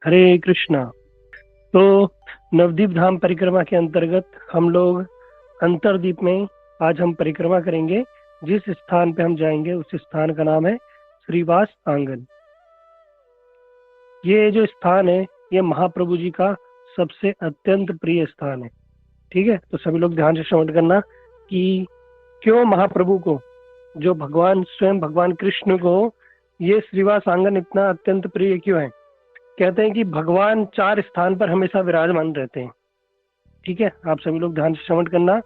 हरे कृष्णा। तो नवद्वीप धाम परिक्रमा के अंतर्गत हम लोग अंतरद्वीप में आज हम परिक्रमा करेंगे। जिस स्थान पे हम जाएंगे उस स्थान का नाम है श्रीवास आंगन। ये जो स्थान है ये महाप्रभु जी का सबसे अत्यंत प्रिय स्थान है। ठीक है, तो सभी लोग ध्यान से श्रवण करना कि क्यों महाप्रभु को, जो भगवान स्वयं भगवान कृष्ण को ये श्रीवास आंगन इतना अत्यंत प्रिय क्यों है। कहते हैं कि भगवान 4 स्थान पर हमेशा विराजमान रहते हैं। ठीक है, आप सभी लोग ध्यान से श्रवण करना।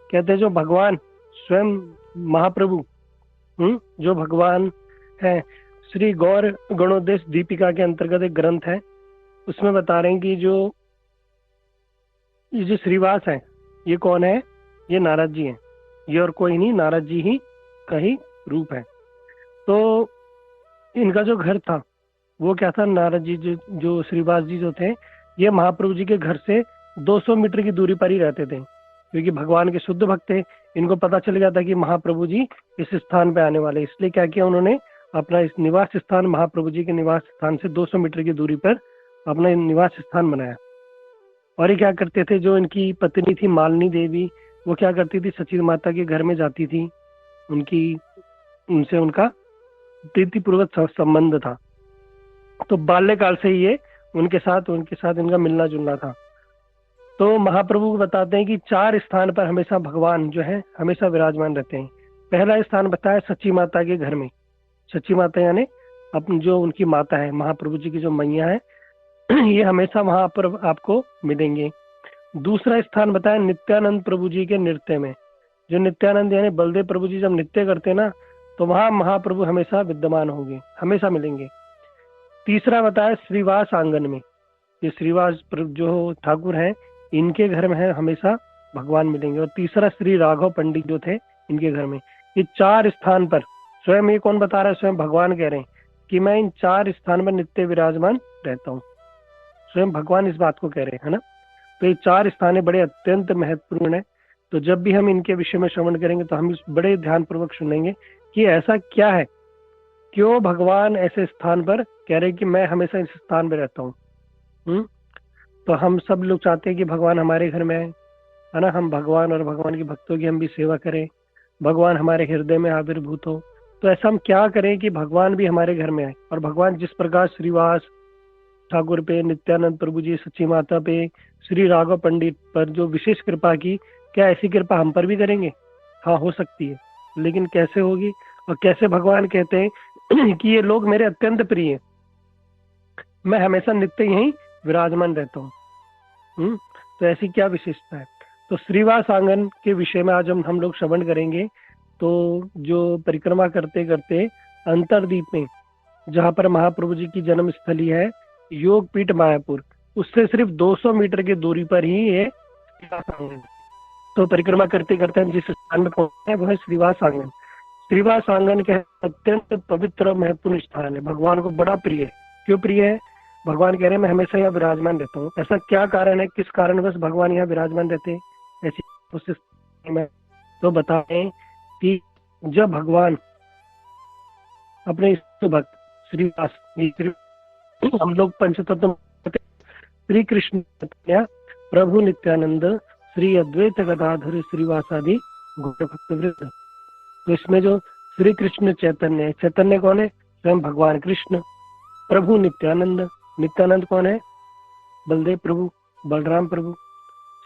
कहते हैं जो भगवान स्वयं महाप्रभु जो भगवान है, श्री गौर गणोदेश दीपिका के अंतर्गत एक ग्रंथ है, उसमें बता रहे हैं कि ये जो श्रीवास है ये कौन है। ये नारद जी हैं। ये और कोई नहीं, नारद जी ही का ही रूप है। तो इनका जो घर था वो क्या था, नारद जी जो श्रीवास जी जो थे ये महाप्रभु जी के घर से 200 मीटर की दूरी पर ही रहते थे, क्योंकि भगवान के शुद्ध भक्त थे। इनको पता चल गया था कि महाप्रभु जी इस स्थान पे आने वाले, इसलिए क्या किया उन्होंने, अपना इस निवास स्थान महाप्रभु जी के निवास स्थान से 200 मीटर की दूरी पर अपना निवास स्थान बनाया। और ये क्या करते थे, जो इनकी पत्नी थी मालिनी देवी, वो क्या करती थी, सची माता के घर में जाती थी। उनसे उनका प्रीतिपूर्वक संबंध था। तो बाल्यकाल से ही ये उनके साथ इनका मिलना जुलना था। तो महाप्रभु को बताते हैं कि 4 स्थान पर हमेशा भगवान जो है हमेशा विराजमान रहते हैं। पहला स्थान बताया सची माता के घर में। सची माता यानी अपनी जो उनकी माता है, महाप्रभु जी की जो मैया है, ये हमेशा वहां पर आपको मिलेंगे। दूसरा स्थान बताया नित्यानंद प्रभु जी के नृत्य में। जो नित्यानंद यानी बलदेव प्रभु जी जब नृत्य करते हैं ना, तो वहां महाप्रभु हमेशा विद्यमान होंगे, हमेशा मिलेंगे। तीसरा बताया श्रीवास आंगन में। ये श्रीवास जो ठाकुर हैं इनके घर में है हमेशा भगवान मिलेंगे। और तीसरा श्री राघव पंडित जो थे इनके घर में। ये 4 स्थान पर स्वयं, ये कौन बता रहा है, स्वयं भगवान कह रहे हैं कि मैं इन 4 स्थान पर नित्य विराजमान रहता हूँ। स्वयं भगवान इस बात को कह रहे हैं, है ना। तो ये 4 स्थान बड़े अत्यंत महत्वपूर्ण है। तो जब भी हम इनके विषय में श्रवण करेंगे तो हम इस बड़े ध्यान पूर्वक सुनेंगे कि ऐसा क्या है, क्यों भगवान ऐसे स्थान पर कह रहे हैं कि मैं हमेशा इस स्थान पर रहता हूँ। तो हम सब लोग चाहते हैं कि भगवान हमारे घर में है ना, हम भगवान और भगवान के भक्तों की हम भी सेवा करें, भगवान हमारे हृदय में आविर्भूत हो। तो ऐसा हम क्या करें कि भगवान भी हमारे घर में आए। और भगवान जिस प्रकार श्रीवास ठाकुर पे, नित्यानंद प्रभु जी, सच्ची माता पे, श्री राघव पंडित पर जो विशेष कृपा की, क्या ऐसी कृपा हम पर भी करेंगे? हाँ, हो सकती है, लेकिन कैसे होगी और कैसे? भगवान कहते हैं कि ये लोग मेरे अत्यंत प्रिय हैं, मैं हमेशा नित्य यहीं विराजमान रहता हूँ। तो ऐसी क्या विशेषता है? तो श्रीवास आंगन के विषय में आज हम लोग श्रवण करेंगे। तो जो परिक्रमा करते करते अंतरद्वीप में, जहाँ पर महाप्रभु जी की जन्म स्थली है योगपीठ मायापुर, उससे सिर्फ 200 मीटर की दूरी पर ही ये श्रीवास आंगन। तो परिक्रमा करते करते हम जिस स्थान में पहुंचे हैं वो है श्रीवास आंगन। श्रीवास आंगन के अत्यंत पवित्र और महत्वपूर्ण स्थान है, भगवान को बड़ा प्रिय है। क्यों प्रिय है? भगवान कह रहे हैं मैं हमेशा यहाँ विराजमान रहता हूँ। ऐसा क्या कारण है, किस कारणवश भगवान यहाँ विराजमान रहते हैं ऐसी उस में? तो बताएं कि जब भगवान अपने इष्ट भक्त श्रीवास, हम लोग पंचतत्व श्री कृष्ण प्रभु नित्यानंद श्री अद्वैत गदाधर श्रीवासादि गौर भक्त वृंद। तो इसमें जो श्री कृष्ण चैतन्य है, चैतन्य कौन है? स्वयं भगवान कृष्ण। प्रभु नित्यानंद, नित्यानंद कौन है? बलदेव प्रभु, बलराम प्रभु।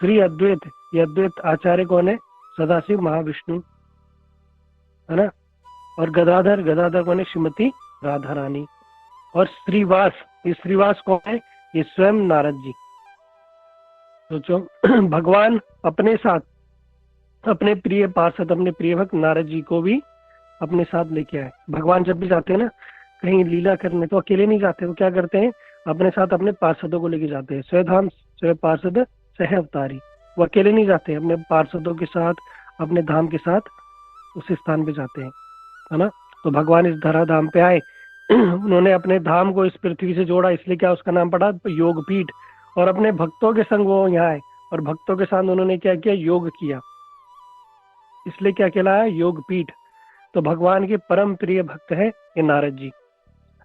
श्री अद्वैत, ये अद्वैत आचार्य कौन है? सदाशिव महाविष्णु, है ना। और गदाधर, गदाधर कौन है? श्रीमती राधा रानी। और श्रीवास, ये श्रीवास कौन है? ये स्वयं नारद जी। सोचो, भगवान अपने साथ अपने प्रिय पार्षद, अपने प्रिय भक्त नारद जी को भी अपने साथ लेके आए। भगवान जब भी जाते हैं ना कहीं लीला करने, तो अकेले नहीं जाते, वो क्या करते हैं, अपने साथ अपने पार्षदों को लेके जाते हैं। स्वधाम स्व पार्षद सह अवतारी, वो अकेले नहीं जाते, अपने पार्षदों के साथ, अपने धाम के साथ उस स्थान पे जाते हैं, है ना। तो भगवान इस धरा धाम पे आए, उन्होंने अपने धाम को इस पृथ्वी से जोड़ा, इसलिए क्या उसका नाम पड़ा योगपीठ। और अपने भक्तों के संग वो यहाँ आए और भक्तों के साथ उन्होंने क्या किया, योग किया, इसलिए क्या कहलाया, योगपीठ। तो भगवान के परम प्रिय भक्त है ये नारद जी।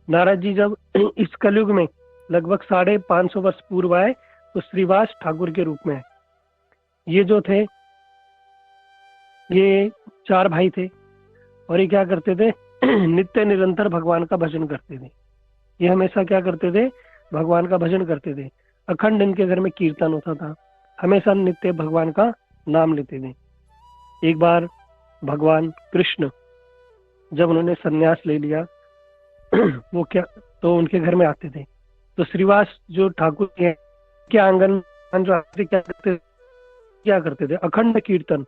नारद जी जब इस कलयुग में लगभग 550 वर्ष पूर्व आए तो श्रीवास ठाकुर के रूप में। ये जो थे ये 4 भाई थे और ये क्या करते थे नित्य निरंतर भगवान का भजन करते थे। ये हमेशा क्या करते थे, भगवान का भजन करते थे। अखंड इनके घर में कीर्तन होता था, हमेशा नित्य भगवान का नाम लेते थे। एक बार भगवान कृष्ण जब उन्होंने संन्यास ले लिया वो क्या तो उनके घर में आते थे, तो श्रीवास जो ठाकुर के आंगन जो आते क्या करते थे अखंड कीर्तन।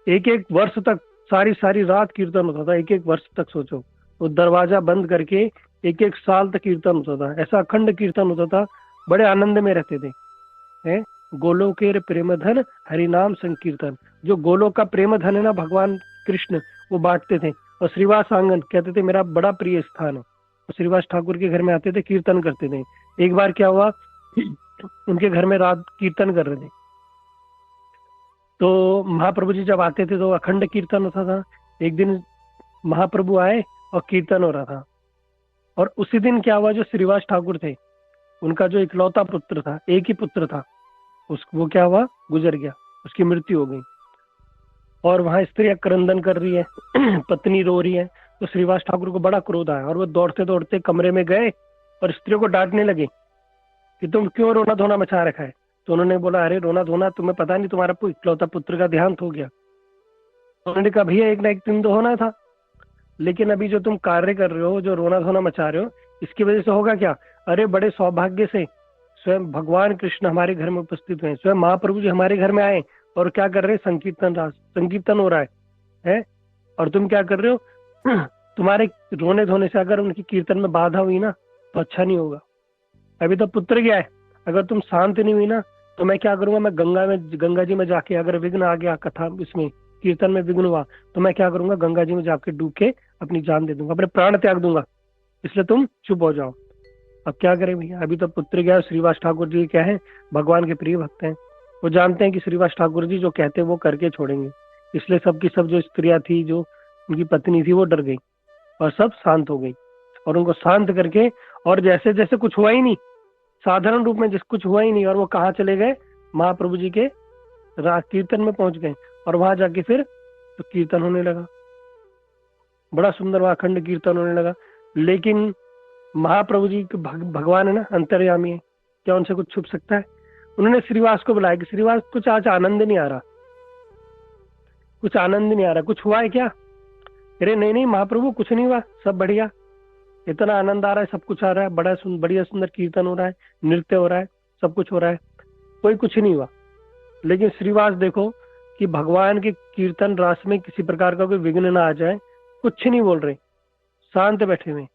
एक एक वर्ष तक सारी रात कीर्तन होता था, एक एक वर्ष तक सोचो, तो दरवाजा बंद करके एक एक साल तक कीर्तन होता था। ऐसा अखंड कीर्तन होता था, बड़े आनंद में रहते थे। है गोलोकेर प्रेम धन हरिनाम संकीर्तन, जो गोलोक का प्रेम धन है ना भगवान कृष्ण, वो बांटते थे। और श्रीवास आंगन कहते थे मेरा बड़ा प्रिय स्थान है, तो श्रीवास ठाकुर के घर में आते थे, कीर्तन करते थे। एक बार क्या हुआ उनके घर में रात कीर्तन कर रहे थे, तो महाप्रभु जी जब आते थे तो अखंड कीर्तन होता था। एक दिन महाप्रभु आए और कीर्तन हो रहा था, और उसी दिन क्या हुआ, जो श्रीवास ठाकुर थे उनका जो इकलौता पुत्र था, एक ही पुत्र था, वो क्या हुआ, गुजर गया, उसकी मृत्यु हो गई। और वहां स्त्रियां क्रंदन कर रही है पत्नी रो रही है। तो श्रीवास ठाकुर को बड़ा क्रोध आया और वो दौड़ते दौड़ते कमरे में गए और स्त्रियों को डांटने लगे कि तुम क्यों रोना धोना मचा रखा है। तो उन्होंने बोला अरे रोना धोना तुम्हें पता नहीं, तुम्हारा इकलौता पुत्र का देहांत हो गया। तो उन्होंने कहा भैया एक ना एक दिन तो होना था, लेकिन अभी जो तुम कार्य कर रहे हो, जो रोना धोना मचा रहे हो, इसकी वजह से होगा क्या। अरे बड़े सौभाग्य से स्वयं भगवान कृष्ण हमारे घर में उपस्थित हुए, स्वयं महाप्रभु जी हमारे घर में आए और क्या कर रहे हैं, संकीर्तन हो रहा है। और तुम क्या कर रहे हो तुम्हारे रोने धोने से अगर उनकी कीर्तन में बाधा हुई ना तो अच्छा नहीं होगा। अभी तो पुत्र गया है, अगर तुम शांत नहीं हुई ना तो मैं क्या करूंगा, मैं गंगा जी में जाके अगर विघ्न आ गया, कथा इसमें कीर्तन में विघ्न हुआ, तो मैं क्या करूंगा, गंगा जी में जाके डूब के अपनी जान दे दूंगा, अपने प्राण त्याग दूंगा, इसलिए तुम चुप हो जाओ। अब क्या करें भैया, अभी तो पुत्र गया। श्रीवास ठाकुर जी क्या है, भगवान के प्रिय भक्त हैं, वो जानते हैं कि श्रीवास ठाकुर जी जो कहते हैं वो करके छोड़ेंगे, इसलिए सबकी सब जो स्त्रियां थी, जो उनकी पत्नी थी, वो डर गई और सब शांत हो गई। और उनको शांत करके, और जैसे जैसे कुछ हुआ ही नहीं, साधारण रूप में जैसे कुछ हुआ ही नहीं, और वो कहाँ चले गए, महाप्रभु जी के कीर्तन में पहुंच गए। और वहां जाके फिर तो कीर्तन होने लगा, बड़ा सुंदर वहां अखंड कीर्तन होने लगा। लेकिन महाप्रभु जी भगवान है ना, अंतर्यामी है, क्या उनसे कुछ छुप सकता है। उन्होंने श्रीवास को बुलाया कि श्रीवास कुछ आज आनंद नहीं आ रहा, कुछ आनंद नहीं आ रहा, कुछ हुआ है क्या। अरे नहीं नहीं महाप्रभु कुछ नहीं हुआ, सब बढ़िया, इतना आनंद आ रहा है, सब कुछ आ रहा है, बढ़िया सुंदर कीर्तन हो रहा है, नृत्य हो रहा है, सब कुछ हो रहा है, कोई कुछ नहीं हुआ। लेकिन श्रीवास देखो कि भगवान के कीर्तन रास में किसी प्रकार का कोई विघ्न ना आ जाए, कुछ नहीं बोल रहे, शांत बैठे हुए,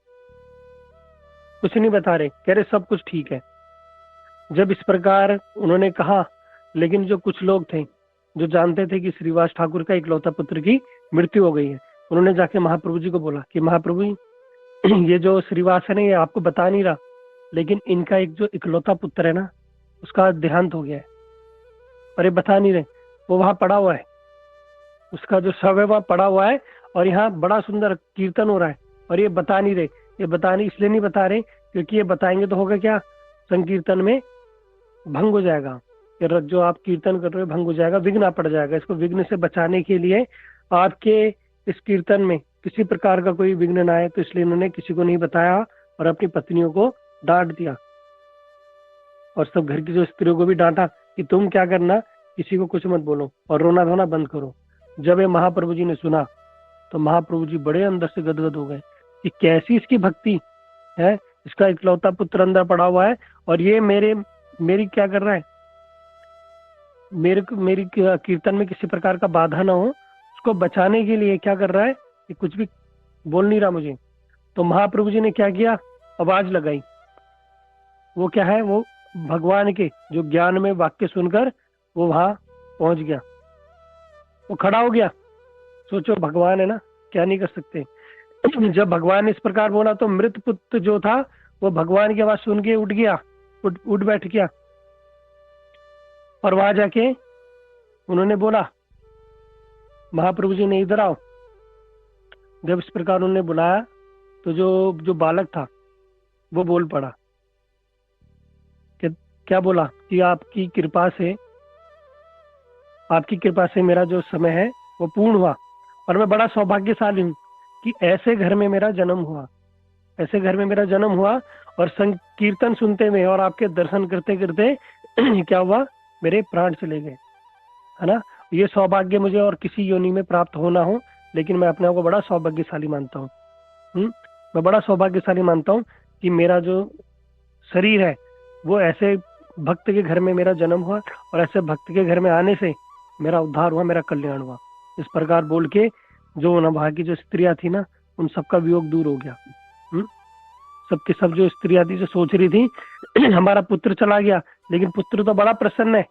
कुछ नहीं बता रहे, कह रहे सब कुछ ठीक है। जब इस प्रकार उन्होंने कहा, लेकिन जो कुछ लोग थे जो जानते थे कि श्रीवास ठाकुर का इकलौता पुत्र की मृत्यु हो गई है, उन्होंने जाके महाप्रभु जी को बोला कि महाप्रभु ये जो श्रीवास है ना, ये आपको बता नहीं रहा, लेकिन इनका एक जो इकलौता पुत्र है ना, उसका देहांत हो गया है, और ये बता नहीं रहे, वो वहां पड़ा हुआ है, उसका जो शव है वहां पड़ा हुआ है, और यहाँ बड़ा सुंदर कीर्तन हो रहा है, और ये बता नहीं रहे। ये बता नहीं इसलिए नहीं बता रहे क्योंकि ये बताएंगे तो होगा क्या, संकीर्तन में भंग हो जाएगा, जो आप कीर्तन कर रहे हो भंग हो जाएगा, विघ्न पड़ जाएगा। इसको विघ्न से बचाने के लिए आपके इस कीर्तन में किसी प्रकार का कोई विघ्न ना आए, तो इसलिए इन्होंने किसी को नहीं बताया और अपनी पत्नियों को डांट दिया, और सब घर की जो स्त्रियों को भी डांटा कि तुम क्या करना, किसी को कुछ मत बोलो और रोना धोना बंद करो। जब ये महाप्रभु जी ने सुना तो महाप्रभु जी बड़े अंदर से गदगद हो गए कि कैसी इसकी भक्ति है, इसका इकलौता पुत्र अंदर पड़ा हुआ है और ये मेरी क्या कर रहा है, मेरी कीर्तन में किसी प्रकार का बाधा ना हो, उसको बचाने के लिए क्या कर रहा है, ये कुछ भी बोल नहीं रहा मुझे। तो महाप्रभु जी ने क्या किया, आवाज लगाई। वो क्या है, वो भगवान के जो ज्ञान में वाक्य सुनकर वो वहां पहुंच गया, वो खड़ा हो गया। सोचो भगवान है ना, क्या नहीं कर सकते। जब भगवान ने इस प्रकार बोला तो मृत पुत्र जो था वो भगवान की आवाज सुन के उठ गया, उठ बैठ गया, और वहां जाके उन्होंने बोला, महाप्रभु जी ने इधर आओ। जब इस प्रकार उन्होंने बुलाया तो जो बालक था वो बोल पड़ा क्या बोला कि आपकी कृपा से मेरा जो समय है वो पूर्ण हुआ, और मैं बड़ा सौभाग्यशाली हूँ कि ऐसे घर में मेरा जन्म हुआ, ऐसे घर में मेरा जन्म हुआ। और संकीर्तन सुनते हुए और आपके दर्शन करते करते क्या हुआ, मेरे प्राण चले गए, है ना। ये सौभाग्य मुझे और किसी योनि में प्राप्त होना हो, लेकिन मैं अपने आप को बड़ा सौभाग्यशाली मानता हूँ। मैं बड़ा सौभाग्यशाली मानता हूँ कि मेरा जो शरीर है वो ऐसे भक्त के घर में मेरा जन्म हुआ, और ऐसे भक्त के घर में आने से मेरा उद्धार हुआ, मेरा कल्याण हुआ। इस प्रकार बोल के जो वहां की जो स्त्रियां थी ना, उन सबका वियोग दूर हो गया। सबके सब जो स्त्रियां थी जो सोच रही थी हमारा पुत्र चला गया, लेकिन पुत्र तो बड़ा प्रसन्न है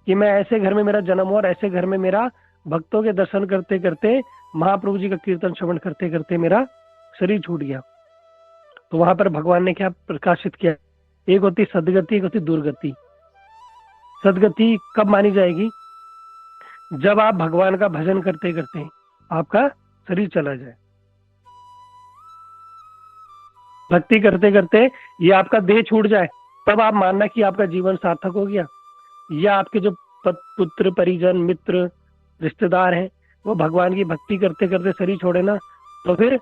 कि मैं ऐसे घर में मेरा जन्म हुआ, और ऐसे घर में मेरा भक्तों के दर्शन करते करते, महाप्रभु जी का कीर्तन श्रवण करते करते मेरा शरीर छूट गया। तो वहां पर भगवान ने क्या प्रकाशित किया, एक होती सदगति, एक होती दुर्गति। सदगति कब मानी जाएगी, जब आप भगवान का भजन करते करते आपका शरीर चला जाए, भक्ति करते करते ये आपका देह छूट जाए, तब आप मानना कि आपका जीवन सार्थक हो गया। या आपके जो पुत्र परिजन मित्र रिश्तेदार हैं वो भगवान की भक्ति करते करते शरीर छोड़े ना, तो फिर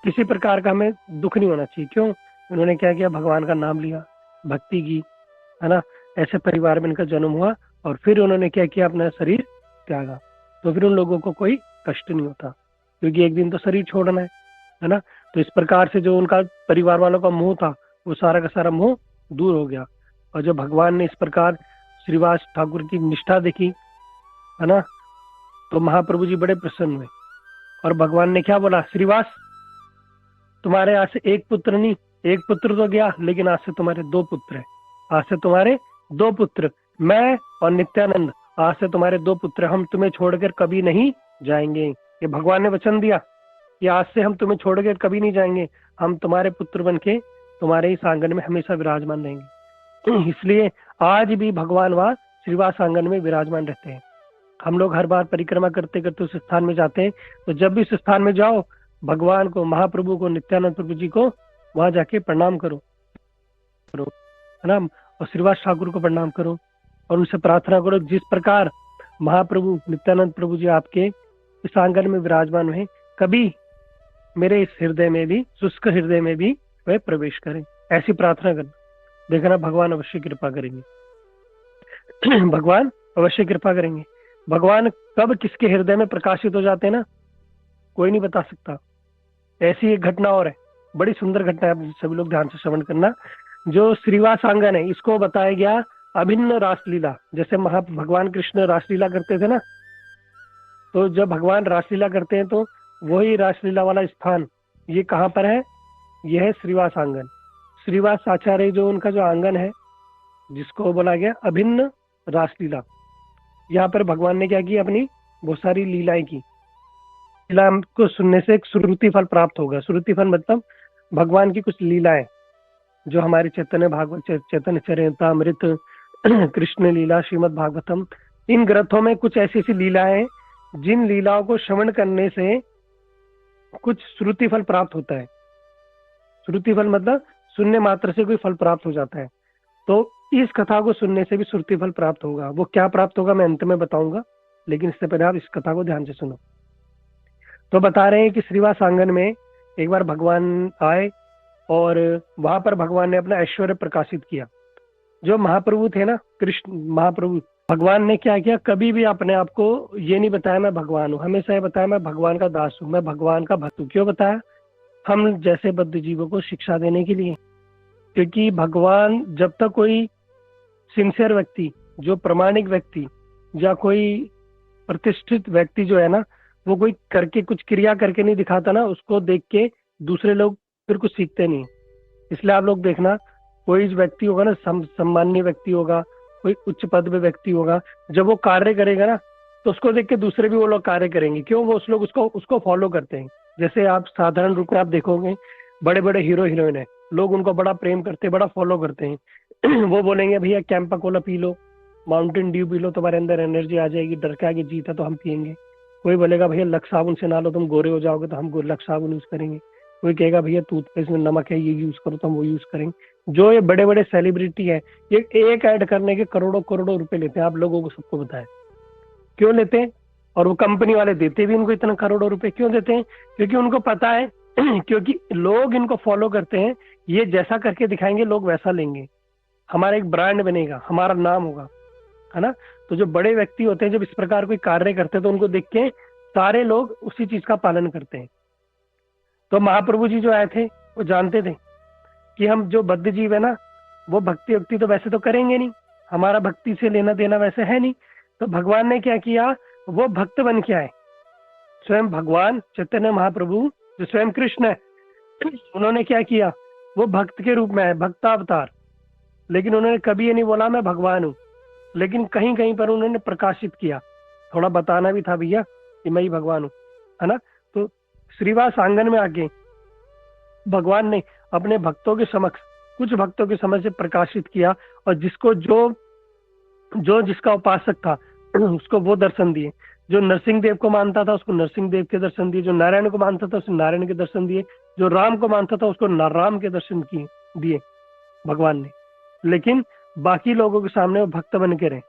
किसी प्रकार का हमें दुख नहीं होना चाहिए। क्यों, उन्होंने क्या किया, भगवान का नाम लिया, भक्ति की, है ना। ऐसे परिवार में इनका जन्म हुआ और फिर उन्होंने क्या किया, अपना शरीर त्यागा, तो फिर उन लोगों को कोई कष्ट नहीं होता, क्योंकि एक दिन तो शरीर छोड़ना है ना। तो इस प्रकार से जो उनका परिवार वालों का मोह था, वो सारा का सारा मोह दूर हो गया। और जब भगवान ने इस प्रकार श्रीवास ठाकुर की निष्ठा देखी, है ना, तो महाप्रभु जी बड़े प्रसन्न हुए। और भगवान ने क्या बोला, श्रीवास तुम्हारे आज से एक पुत्र नहीं, एक पुत्र तो गया, लेकिन आज से तुम्हारे दो पुत्र है। आज से तुम्हारे दो पुत्र, मैं और नित्यानंद, आज से तुम्हारे दो पुत्र, हम तुम्हें छोड़कर कभी नहीं जाएंगे। ये भगवान ने वचन दिया कि आज से हम तुम्हें छोड़कर कभी नहीं जाएंगे, हम तुम्हारे पुत्र बन के तुम्हारे इस आंगन में हमेशा विराजमान रहेंगे। इसलिए आज भी भगवान वहाँ श्रीवास आंगन में विराजमान रहते हैं। हम लोग हर बार परिक्रमा करते करते उस स्थान में जाते हैं, तो जब भी इस स्थान में जाओ, भगवान को, महाप्रभु को, नित्यानंद प्रभु जी को वहां जाके प्रणाम करो, है ना, और श्रीवास ठाकुर को प्रणाम करो और उनसे प्रार्थना करो, जिस प्रकार महाप्रभु नित्यानंद प्रभु जी आपके इस आंगन में विराजमान हुए, कभी मेरे इस हृदय में भी, शुष्क हृदय में भी वह प्रवेश करें। ऐसी प्रार्थना करना, देखना भगवान अवश्य कृपा करेंगे। भगवान अवश्य कृपा करेंगे। भगवान कब किसके हृदय में प्रकाशित हो जाते हैं ना, कोई नहीं बता सकता। ऐसी एक घटना और है, बड़ी सुंदर घटना है, आप सभी लोग ध्यान से श्रवण करना। जो श्रीवास आंगन है, इसको बताया गया अभिन्न रासलीला। जैसे भगवान कृष्ण रासलीला करते थे ना, तो जब भगवान रासलीला करते हैं तो वही रासलीला वाला स्थान ये कहाँ पर है, यह है श्रीवास आंगन। श्रीवास आचार्य जो उनका जो आंगन है, जिसको बोला गया अभिन्न रासलीला, यहाँ पर भगवान ने क्या किया, अपनी बहुत सारी लीलाएं की। लीला को सुनने से एक श्रुति फल प्राप्त होगा। श्रुति फल मतलब भगवान की कुछ लीलाएं जो हमारे चैतन्य भागवत, चैतन्य चरितामृत, कृष्ण लीला, श्रीमद् भागवतम, इन ग्रंथों में कुछ ऐसी ऐसी लीलाएं, जिन लीलाओं को श्रवण करने से कुछ श्रुति फल प्राप्त होता है। श्रुति फल मतलब सुनने मात्र से कोई फल प्राप्त हो जाता है। तो इस कथा को सुनने से भी श्रुति फल प्राप्त होगा। वो क्या प्राप्त होगा मैं अंत में बताऊंगा, लेकिन इससे पहले आप इस कथा को ध्यान से सुनो। तो बता रहे हैं कि श्रीवास आंगन में एक बार भगवान आए और वहां पर भगवान ने अपना ऐश्वर्य प्रकाशित किया। जो महाप्रभु थे ना, कृष्ण महाप्रभु, भगवान ने क्या किया, कभी भी अपने आप को ये नहीं बताया मैं भगवान हूँ, हमेशा ये बताया मैं भगवान का दास हूँ, मैं भगवान का भक्त हूँ। क्यों बताया, हम जैसे बद्ध जीवों को शिक्षा देने के लिए। क्योंकि भगवान, जब तक कोई सिंसियर व्यक्ति, जो प्रामाणिक व्यक्ति या कोई प्रतिष्ठित व्यक्ति जो है ना, वो कोई करके कुछ क्रिया करके नहीं दिखाता ना, उसको देख के दूसरे लोग फिर कुछ सीखते नहीं। इसलिए आप लोग देखना, कोई व्यक्ति होगा ना, सम्माननीय व्यक्ति होगा, कोई उच्च पद पे व्यक्ति होगा, जब वो कार्य करेगा ना, तो उसको देख के दूसरे भी वो लोग कार्य करेंगे। क्यों, वो उस लोग उसको फॉलो करते हैं। जैसे आप साधारण रूप में आप देखोगे, बड़े बड़े हीरो हीरोइन है, लोग उनको बड़ा प्रेम करते हैं, बड़ा फॉलो करते हैं। वो बोलेंगे भैया Campa Cola P low, Mountain Dew P low, तुम्हारे अंदर एनर्जी आ जाएगी, डर के आगे जीत है तो हम पियेंगे। कोई बोलेगा भैया लक्स साबुन से ना लो, तुम गोरे हो जाओगे, तो हम लक्स साबुन यूज करेंगे। कोई कहेगा भैया टूथपेस्ट में नमक है, ये यूज करो, तो हम वो यूज करेंगे। जो ये बड़े बड़े सेलिब्रिटी है, ये एक ऐड करने के करोड़ों करोड़ों रुपए लेते हैं, आप लोगों को सबको बताया क्यों लेते हैं। और वो कंपनी वाले देते भी इनको इतना करोड़ों रुपए क्यों देते हैं? क्योंकि उनको पता है क्योंकि लोग इनको फॉलो करते हैं, ये जैसा करके दिखाएंगे लोग वैसा लेंगे, हमारा एक ब्रांड बनेगा, हमारा नाम होगा, है ना। तो जो बड़े व्यक्ति होते हैं जब इस प्रकार कोई कार्य करते हैं तो उनको देख के सारे लोग उसी चीज का पालन करते हैं। तो महाप्रभु जी जो आए थे वो जानते थे कि हम जो बद्ध जीव है ना, वो भक्ति भक्ति तो वैसे तो करेंगे नहीं, हमारा भक्ति से लेना देना वैसे है नहीं। तो भगवान ने क्या किया, वो भक्त बन के आए। स्वयं भगवान चैतन्य महाप्रभु जो स्वयं कृष्ण है, उन्होंने क्या किया, वो भक्त के रूप में है, भक्तावतार। लेकिन उन्होंने कभी ये नहीं बोला मैं भगवान हूं, लेकिन कहीं कहीं पर उन्होंने प्रकाशित किया, थोड़ा बताना भी था भैया कि मैं ही भगवान हूँ, है ना। तो श्रीवास आंगन में आके भगवान ने अपने भक्तों के समक्ष, कुछ भक्तों के समक्ष से प्रकाशित किया, और जिसको जो जो जिसका उपासक था उसको वो दर्शन दिए। जो नरसिंह देव को मानता था उसको नरसिंह देव के दर्शन दिए, जो नारायण को मानता था उसको नारायण के दर्शन दिए, जो राम को मानता था उसको राम के दर्शन किए दिए भगवान ने। लेकिन बाकी लोगों के सामने वो भक्त बन के रहे।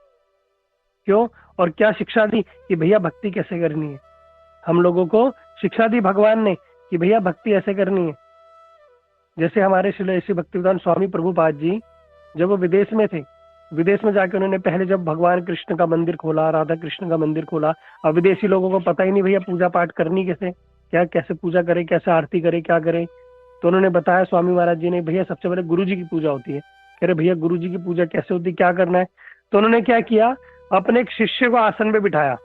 क्यों? और क्या शिक्षा दी कि भैया भक्ति कैसे करनी है। हम लोगों को शिक्षा दी भगवान ने कि भैया भक्ति ऐसे करनी है। जैसे हमारे श्री भक्तिवेदांत स्वामी प्रभुपाद जी जब वो विदेश में थे, विदेश में जाके उन्होंने पहले जब भगवान कृष्ण का मंदिर खोला, राधा कृष्ण का मंदिर खोला, अब विदेशी लोगों को पता ही नहीं भैया पूजा पाठ करनी कैसे, क्या कैसे पूजा करे, कैसे आरती करे, क्या करे। तो उन्होंने बताया स्वामी महाराज जी ने, भैया सबसे पहले गुरु जी की पूजा होती है। कह रहे भैया गुरु जी की पूजा कैसे होती है, क्या करना है। तो उन्होंने क्या किया, अपने एक शिष्य को आसन में बिठाया।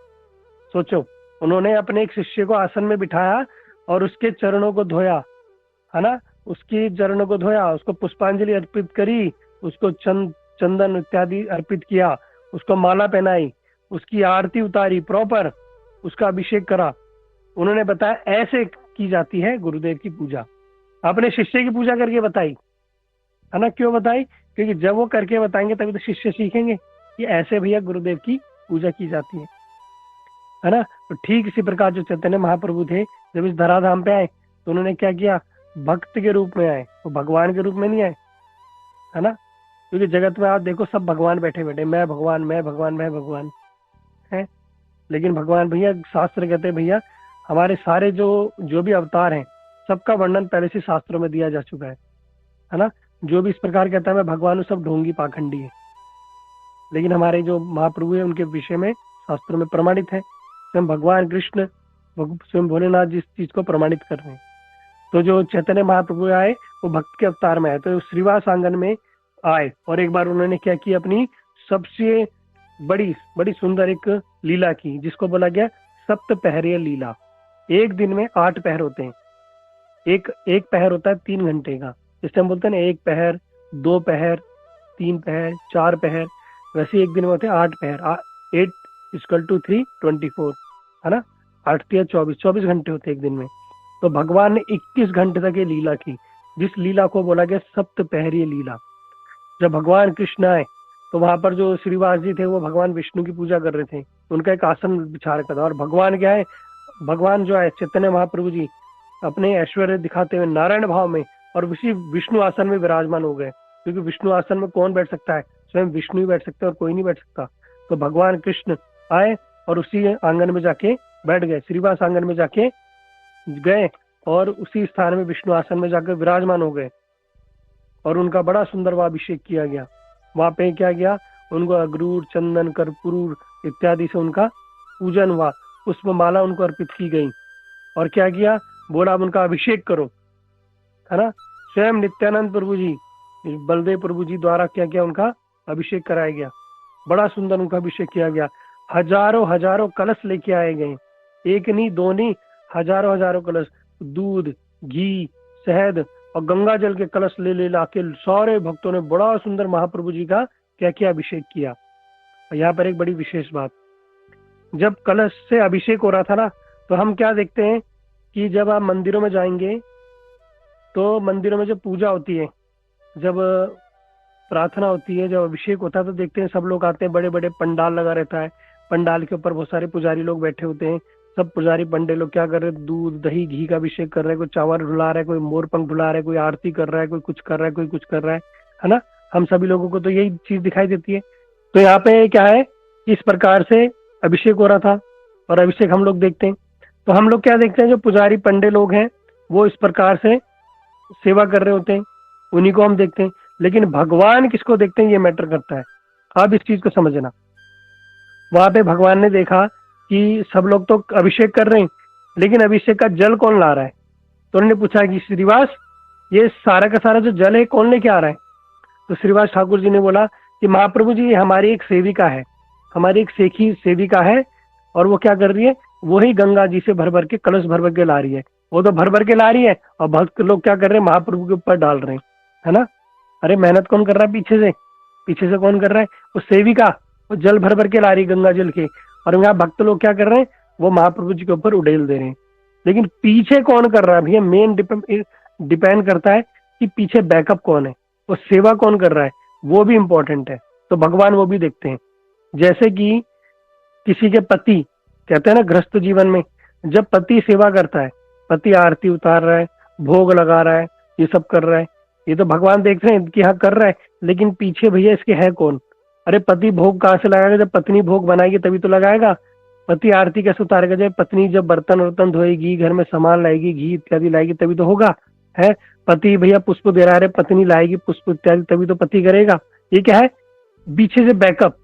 सोचो, उन्होंने अपने एक शिष्य को आसन में बिठाया और उसके चरणों को धोया, है ना, उसकी चरणों को धोया, उसको पुष्पांजलि अर्पित करी, उसको चंदन इत्यादि अर्पित किया, उसको माला पहनाई, उसकी आरती उतारी प्रॉपर, उसका अभिषेक करा। उन्होंने बताया ऐसे की जाती है गुरुदेव की पूजा। अपने शिष्य की पूजा करके बताई, है ना। क्यों बताई? क्योंकि जब वो करके बताएंगे तभी तो शिष्य सीखेंगे कि ऐसे भैया गुरुदेव की पूजा की जाती है ना। तो ठीक इसी प्रकार जो चैतन्य महाप्रभु थे जब इस धराधाम पे आए तो उन्होंने क्या किया, भक्त के रूप में आए, वो भगवान के रूप में नहीं आए, है ना। क्योंकि जगत में आप देखो सब भगवान बैठे बैठे, मैं भगवान, मैं भगवान, मैं भगवान है। लेकिन भगवान भैया, शास्त्र कहते हैं भैया हमारे सारे जो जो भी अवतार हैं सबका वर्णन पहले से शास्त्रों में दिया जा चुका है ना। जो भी इस प्रकार कहता है मैं भगवान हूँ, सब ढोंगी पाखंडी है। लेकिन हमारे जो महाप्रभु है उनके विषय में शास्त्रों में प्रमाणित है, स्वयं भगवान कृष्ण स्वयं भोलेनाथ जिस चीज को प्रमाणित कर रहे हैं। तो जो चैतन्य महाप्रभु आए वो भक्त के अवतार में आए, तो श्रीवास आंगन में आए और एक बार उन्होंने क्या किया, अपनी सबसे बड़ी बड़ी सुंदर एक लीला की, जिसको बोला गया सप्त पहरीय लीला। एक दिन में 8 पहर होते हैं। एक पहर होता है 3 घंटे का, जिससे हम बोलते हैं ना 1 पहर, 2 पहर, 3 पहर, 4 पहर। वैसे एक दिन में होते हैं 8 पहर। 8 = 3 24, है ना। 8 या 24 घंटे होते हैं एक दिन में। तो भगवान ने 21 घंटे तक ये लीला की, जिस लीला को बोला गया सप्त पहरीय लीला। जब भगवान कृष्ण आए तो वहां पर जो श्रीवास जी थे वो भगवान विष्णु की पूजा कर रहे थे, उनका एक आसन बिछा रखा था। और भगवान क्या है, भगवान जो है चैतन्य महाप्रभु जी अपने ऐश्वर्य दिखाते हुए नारायण भाव में और उसी विष्णु आसन में विराजमान हो गए। क्योंकि विष्णु आसन में कौन बैठ सकता है, स्वयं विष्णु ही बैठ सकता है और कोई नहीं बैठ सकता। तो भगवान कृष्ण आए और उसी आंगन में जाके बैठ गए, श्रीवास आंगन में जाके गए और उसी स्थान में विष्णु आसन में जाकर विराजमान हो गए। और उनका बड़ा सुंदर वह अभिषेक किया गया। वहां पे क्या गया, उनको अगरूर, चंदन, कर्पूर इत्यादि से उनका पूजन हुआ, पुष्पमाला उनको अर्पित की गई। और क्या किया, बोला अब उनका अभिषेक करो, है ना। स्वयं नित्यानंद प्रभु जी, बलदेव प्रभु जी द्वारा क्या किया, उनका अभिषेक कराया गया। बड़ा सुंदर उनका अभिषेक किया गया। हजारों हजारों कलश लेके आए गए, एक नहीं दो नहीं, हजारों हजारों कलश, दूध, घी, शहद और गंगा जल के कलश ले लाके सारे भक्तों ने बड़ा सुंदर महाप्रभु जी का क्या किया, अभिषेक किया। और यहाँ पर एक बड़ी विशेष बात, जब कलश से अभिषेक हो रहा था ना, तो हम क्या देखते हैं कि जब आप मंदिरों में जाएंगे तो मंदिरों में जब पूजा होती है, जब प्रार्थना होती है, जब अभिषेक होता है, तो देखते हैं सब लोग आते हैं, बड़े बड़े पंडाल लगा रहता है, पंडाल के ऊपर बहुत सारे पुजारी लोग बैठे होते हैं, सब पुजारी पंडे लोग क्या कर रहे हैं, दूध दही घी का अभिषेक कर रहे हैं, कोई चावल ढुला रहा है, कोई मोर पंख ढुला रहा है, कोई आरती कर रहा है, कोई कुछ कर रहा है, कोई कुछ कर रहा है ना। हम सभी लोगों को तो यही चीज दिखाई देती है। तो यहाँ पे क्या है, इस प्रकार से अभिषेक हो रहा था, और अभिषेक हम लोग देखते हैं। तो हम लोग क्या देखते हैं, जो पुजारी पंडे लोग हैं वो इस प्रकार से सेवा कर रहे होते हैं, उन्हीं को हम देखते हैं। लेकिन भगवान किसको देखते हैं, ये मैटर करता है। आप इस चीज को समझना। वहां पे भगवान ने देखा कि सब लोग तो अभिषेक कर रहे हैं, लेकिन अभिषेक का जल कौन ला रहा है। तो उन्होंने पूछा कि श्रीवास, ये सारा का सारा जो जल है कौन लेके आ रहा है। तो श्रीवास ठाकुर जी ने बोला कि महाप्रभु जी, हमारी एक सेविका है, हमारी एक सेखी सेविका है, और वो क्या कर रही है, वही गंगा जी से भर भर के कलश भर भर के ला रही है। वो तो भर भर के ला रही है, और भक्त लोग क्या कर रहे हैं, महाप्रभु के ऊपर डाल रहे हैं, है ना। अरे मेहनत कौन कर रहा है पीछे से, पीछे से कौन कर रहा है, वो सेविका, वो जल भर भर के ला रही है गंगा जल के, और यहाँ भक्त लोग क्या कर रहे हैं, वो महाप्रभु जी के ऊपर उड़ेल दे रहे हैं। लेकिन पीछे कौन कर रहा है भैया, मेन डिपेंड करता है कि पीछे बैकअप कौन है, वो सेवा कौन कर रहा है, वो भी इंपॉर्टेंट है। तो भगवान वो भी देखते हैं। जैसे कि किसी के पति, कहते हैं ना गृहस्थ जीवन में, जब पति सेवा करता है, पति आरती उतार रहा है, भोग लगा रहा है, ये सब कर रहा है, ये तो भगवान देख रहे हैं कि हाँ कर रहा है, लेकिन पीछे भैया इसके है कौन। अरे पति भोग कहाँ से लगाएगा, जब पत्नी भोग बनाएगी तभी तो लगाएगा। पति आरती कैसे उतारेगा, जब पत्नी जब बर्तन वर्तन धोएगी, घर में सामान लाएगी, घी इत्यादि लाएगी, तभी तो होगा। है पति भैया पुष्प दे रहा है, पत्नी लाएगी पुष्प इत्यादि, तभी तो पति करेगा। ये क्या है, पीछे से बैकअप।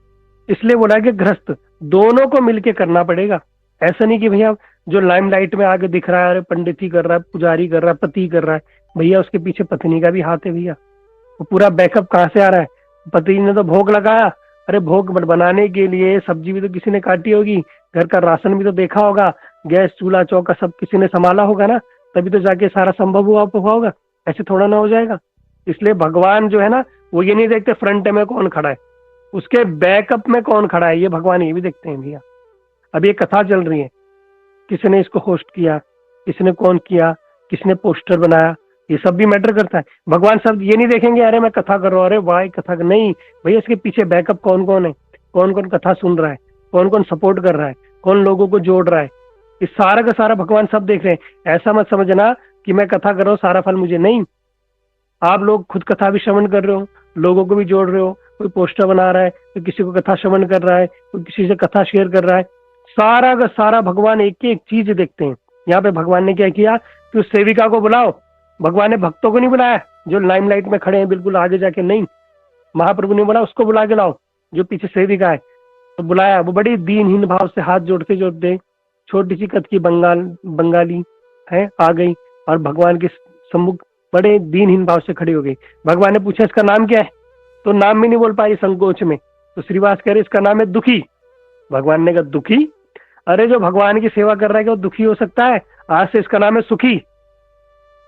इसलिए बोला कि गृहस्थ दोनों को मिलके करना पड़ेगा। ऐसा नहीं कि भैया जो लाइमलाइट में आगे दिख रहा है, पंडित ही कर रहा है, पुजारी कर रहा है, पति कर रहा है, भैया उसके पीछे पत्नी का भी हाथ है भैया। वो पूरा बैकअप कहाँ से आ रहा है, पति ने तो भोग लगाया, अरे भोग बनाने के लिए सब्जी भी तो किसी ने काटी होगी, घर का राशन भी तो देखा होगा, गैस चूल्हा चौका सब किसी ने संभाला होगा ना, तभी तो जाके सारा संभव हुआ होगा। ऐसे थोड़ा ना हो जाएगा। इसलिए भगवान जो है ना, वो ये नहीं देखते फ्रंट में कौन खड़ा है, उसके बैकअप में कौन खड़ा है, ये भगवान ये भी देखते हैं भैया। अब ये कथा चल रही है, किसने इसको होस्ट किया, किसने कौन किया, किसने पोस्टर बनाया, ये सब भी मैटर करता है। भगवान सब ये नहीं देखेंगे अरे मैं कथा कर रहा हूँ, अरे वाह कथा नहीं भैया, इसके पीछे बैकअप कौन कौन है, कौन कौन कथा सुन रहा है, कौन कौन सपोर्ट कर रहा है, कौन लोगों को जोड़ रहा है, इस सारा का सारा भगवान सब देख रहे हैं। ऐसा मत समझना कि मैं कथा कर रहा हूँ सारा फल मुझे, नहीं। आप लोग खुद कथा भी श्रवण कर रहे हो, लोगों को भी जोड़ रहे हो, कोई पोस्टर बना रहा है, कोई किसी को कथा श्रवण कर रहा है, कोई किसी से कथा शेयर कर रहा है, सारा का सारा भगवान एक एक चीज देखते हैं। यहाँ पे भगवान ने क्या किया कि उस सेविका को बुलाओ। भगवान ने भक्तों को नहीं बुलाया जो लाइमलाइट में खड़े हैं बिल्कुल आगे जाके, नहीं, महाप्रभु ने बोला उसको बुला के लाओ जो पीछे सेविका है। तो बुलाया, वो बड़ी दीनहीन भाव से हाथ जोड़ते जोड़ते, छोटी सी कद की बंगाली है आ गई और भगवान के सम्मुख बड़े दीनहीन भाव से खड़ी हो गई। भगवान ने पूछा इसका नाम क्या है, तो नाम भी नहीं बोल पाई संकोच में। तो श्रीवास कह रहे इसका नाम है दुखी। भगवान ने कहा दुखी, अरे जो भगवान की सेवा कर रहा है क्या वो दुखी हो सकता है, आज से इसका नाम है सुखी।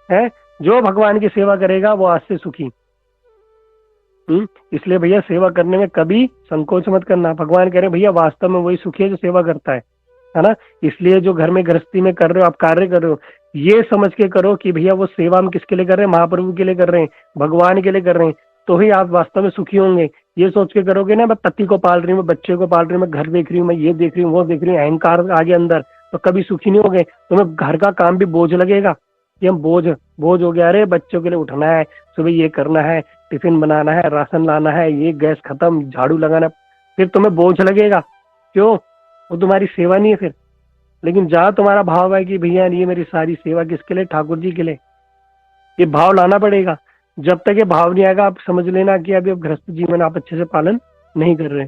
है जो भगवान की सेवा करेगा वो आज से सुखी। इसलिए भैया सेवा करने में कभी संकोच मत करना। भगवान कह रहे भैया वास्तव में वही सुखी है जो सेवा करता है ना। इसलिए जो घर में गृहस्थी में कर रहे हो, आप कार्य कर रहे हो, ये समझ के करो कि भैया वो सेवा हम किसके लिए कर रहे हैं, महाप्रभु के लिए कर रहे हैं, भगवान के लिए कर रहे हैं, तो ही आप वास्तव में सुखी होंगे। ये सोच के करोगे ना मैं पति को पाल रही हूँ, मैं बच्चे को पाल रही हूँ, मैं घर देख रही हूँ, मैं ये देख रही हूँ, वो देख रही हूँ, अहंकार आगे अंदर, तो कभी सुखी नहीं होगे। तुम्हें घर का काम भी बोझ लगेगा कि हम बोझ हो गया, अरे बच्चों के लिए उठना है, सुबह ये करना है, टिफिन बनाना है, राशन लाना है, ये गैस खत्म, झाड़ू लगाना, फिर तुम्हें बोझ लगेगा। क्यों? वो तुम्हारी सेवा नहीं है फिर। लेकिन जहां तुम्हारा भाव है कि भैया ये मेरी सारी सेवा किसके लिए, ठाकुर जी के लिए, ये भाव लाना पड़ेगा। जब तक ये भाव नहीं आएगा आप समझ लेना कि अभी अब गृहस्थ जीवन आप अच्छे से पालन नहीं कर रहे,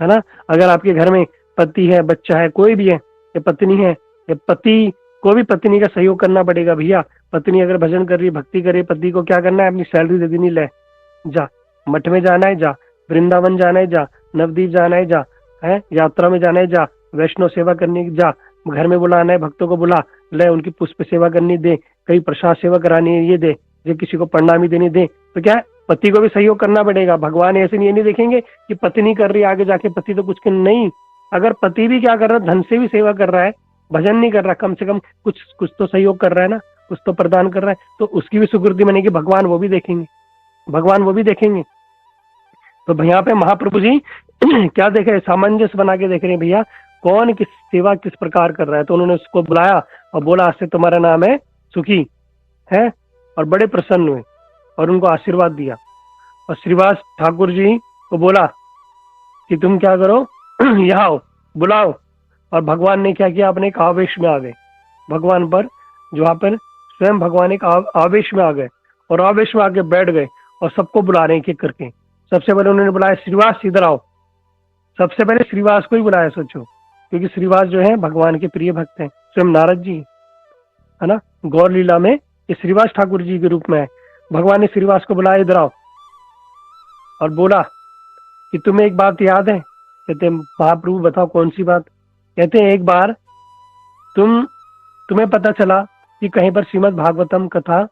है ना। अगर आपके घर में पति है, बच्चा है, कोई भी है, ये पत्नी है, ये पति को भी पत्नी का सहयोग करना पड़ेगा भैया। पत्नी अगर भजन कर रही है, भक्ति कर रही है, पति को क्या करना है, अपनी सैलरी दे देनी, ले जा, मठ में जाना है जा, वृंदावन जाना है जा, नवदीप जाना है जा, है यात्रा में जाना है जा, वैष्णव सेवा करने की जा, घर में बुलाना है भक्तों को बुला, ले उनकी पुष्प सेवा करनी दे, कहीं प्रसाद सेवा करानी है ये दे, जो किसी को प्रणामी देनी दे। तो क्या है, पति को भी सहयोग करना पड़ेगा। भगवान ऐसे नहीं, ये नहीं देखेंगे कि पत्नी कर रही है आगे जाके पति तो कुछ नहीं। अगर पति भी क्या कर रहा है, धन से भी सेवा कर रहा है, भजन नहीं कर रहा, कम से कम कुछ तो सहयोग कर रहा है ना, कुछ तो प्रदान कर रहा है, तो उसकी भी सुकृति बनेगी। भगवान वो भी देखेंगे, भगवान वो भी देखेंगे। तो यहाँ पे महाप्रभु जी क्या देख रहे हैं, सामंजस्य बना के देख रहे हैं भैया। कौन किस सेवा किस प्रकार कर रहा है। तो उन्होंने उसको बुलाया और बोला आज से तुम्हारा नाम है सुखी है, और बड़े प्रसन्न हुए और उनको आशीर्वाद दिया। और श्रीवास ठाकुर जी को बोला कि तुम क्या करो यहाँ आओ, बुलाओ। और भगवान ने क्या किया, अपने एक आवेश में आ गए भगवान पर, जहाँ पर स्वयं भगवान एक आवेश में आ गए और आवेश में आके बैठ गए और सबको बुला रहे हैं एक करके। सबसे पहले उन्होंने बुलाया श्रीवास इधर आओ, सबसे पहले श्रीवास को ही बुलाया सोचो, क्योंकि श्रीवास जो है भगवान के प्रिय भक्त हैं, स्वयं नारद जी है ना, गौर लीला में ये श्रीवास ठाकुर जी के रूप में है। भगवान ने श्रीवास को बुलाया इधर आओ और बोला कि तुम्हें एक बात याद है। कहते महाप्रभु बताओ कौन सी बात। कहते हैं एक बार तुम्हें पता चला कि कहीं पर श्रीमद् भागवतम कथा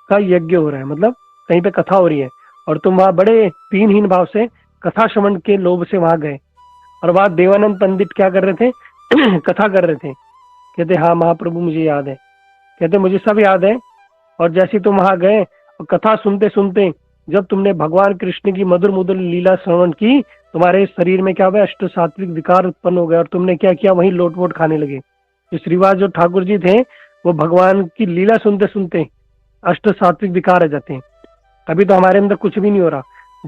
का यज्ञ हो रहा है, मतलब कहीं पे कथा हो रही है, और तुम वहां बड़े दीनहीन भाव से कथा श्रवण के लोभ से वहां गए, और वहां देवानंद पंडित क्या कर रहे थे कथा कर रहे थे। कहते हाँ महाप्रभु मुझे याद है। कहते मुझे सब याद है। और जैसे तुम वहां गए और कथा सुनते सुनते जब तुमने भगवान कृष्ण की मधुर मधुर लीला श्रवण की, तुम्हारे शरीर में क्या हुआ, अष्ट सात्विक विकार उत्पन्न हो गए और तुमने क्या किया, वही लोट वोट खाने लगे। जो श्रीवास जो ठाकुर जी थे वो भगवान की लीला सुनते सुनते अष्ट सात्विक विकार आ जाते हैं। अभी तो हमारे अंदर कुछ भी नहीं हो रहा।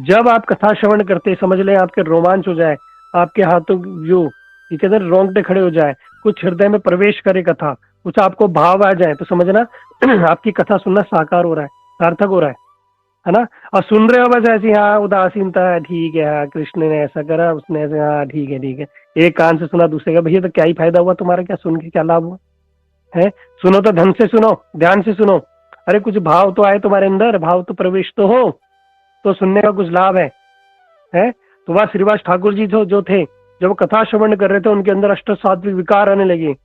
जब आप कथा श्रवण करते समझ लें आपके रोमांच हो जाए, आपके हाथों जो कहते हैं रोंगटे खड़े हो जाए, कुछ हृदय में प्रवेश करे कथा, कुछ आपको भाव आ जाए, तो समझना आपकी कथा सुनना साकार हो रहा है, सार्थक हो रहा है ना। और सुन रहे हो बस ऐसी हाँ उदासीनता है, ठीक है हाँ कृष्ण ने ऐसा करा, उसने ऐसे, हाँ ठीक है। एक कान से सुना दूसरे का, भैया तो क्या ही फायदा हुआ तुम्हारा, क्या सुन के क्या लाभ हुआ है। सुनो तो ढंग से सुनो, ध्यान से सुनो, अरे कुछ भाव तो आए तुम्हारे अंदर, भाव तो प्रवेश तो हो, तो सुनने का कुछ लाभ है। तो वह श्रीवास ठाकुर जी जो थे, जब वो कथा श्रवण कर रहे थे उनके अंदर अष्ट सात्विक विकार आने लगे,